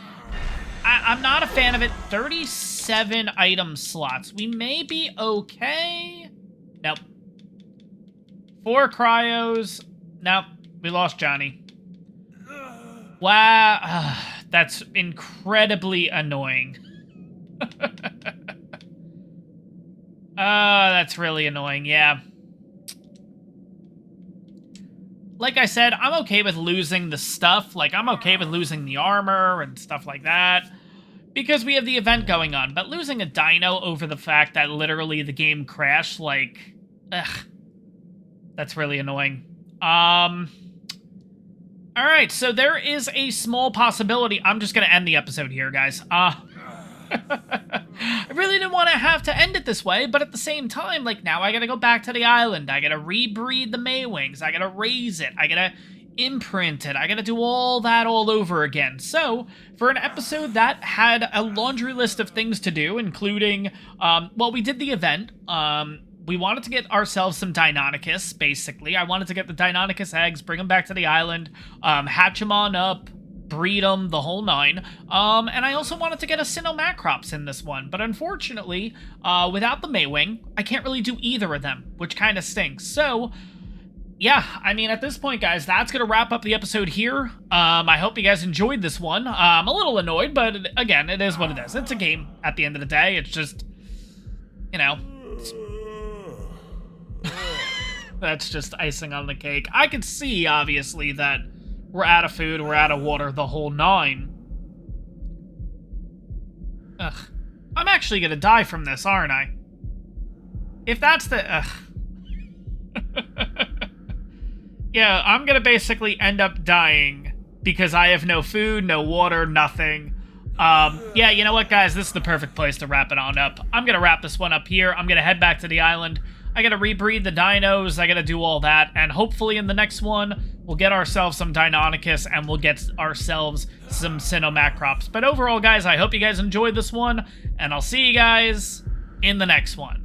I'm not a fan of it. 37 item slots. We may be okay. Nope. 4 cryos. Nope. We lost Johnny. Wow. That's incredibly annoying. That's really annoying, yeah. Like I said, I'm okay with losing the stuff. Like, I'm okay with losing the armor and stuff like that, because we have the event going on. But losing a dino over the fact that literally the game crashed, like, ugh. That's really annoying. Alright, so there is a small possibility. I'm just gonna end the episode here, guys. I really didn't want to have to end it this way, but at the same time, like, now I gotta go back to the island. I gotta rebreed the Maywings. I gotta raise it. I gotta imprint it. I gotta do all that all over again. So, for an episode that had a laundry list of things to do, including, well, we did the event. We wanted to get ourselves some Deinonychus, basically. I wanted to get the Deinonychus eggs, bring them back to the island, hatch them on up, breed them, the whole 9. And I also wanted to get a Sinomacrops in this one, but unfortunately, without the Maywing, I can't really do either of them, which kind of stinks. So, yeah, I mean, at this point, guys, that's going to wrap up the episode here. I hope you guys enjoyed this one. I'm a little annoyed, but again, it is what it is. It's a game at the end of the day. It's just, you know, that's just icing on the cake. I can see, obviously, that we're out of food, we're out of water, the whole 9. Ugh. I'm actually gonna die from this, aren't I? If that's the... Ugh. Yeah, I'm gonna basically end up dying because I have no food, no water, nothing. Yeah, you know what, guys? This is the perfect place to wrap it on up. I'm gonna wrap this one up here. I'm gonna head back to the island. I gotta rebreed the dinos, I gotta do all that, and hopefully in the next one, we'll get ourselves some Deinonychus, and we'll get ourselves some Sinomacrops. But overall, guys, I hope you guys enjoyed this one, and I'll see you guys in the next one.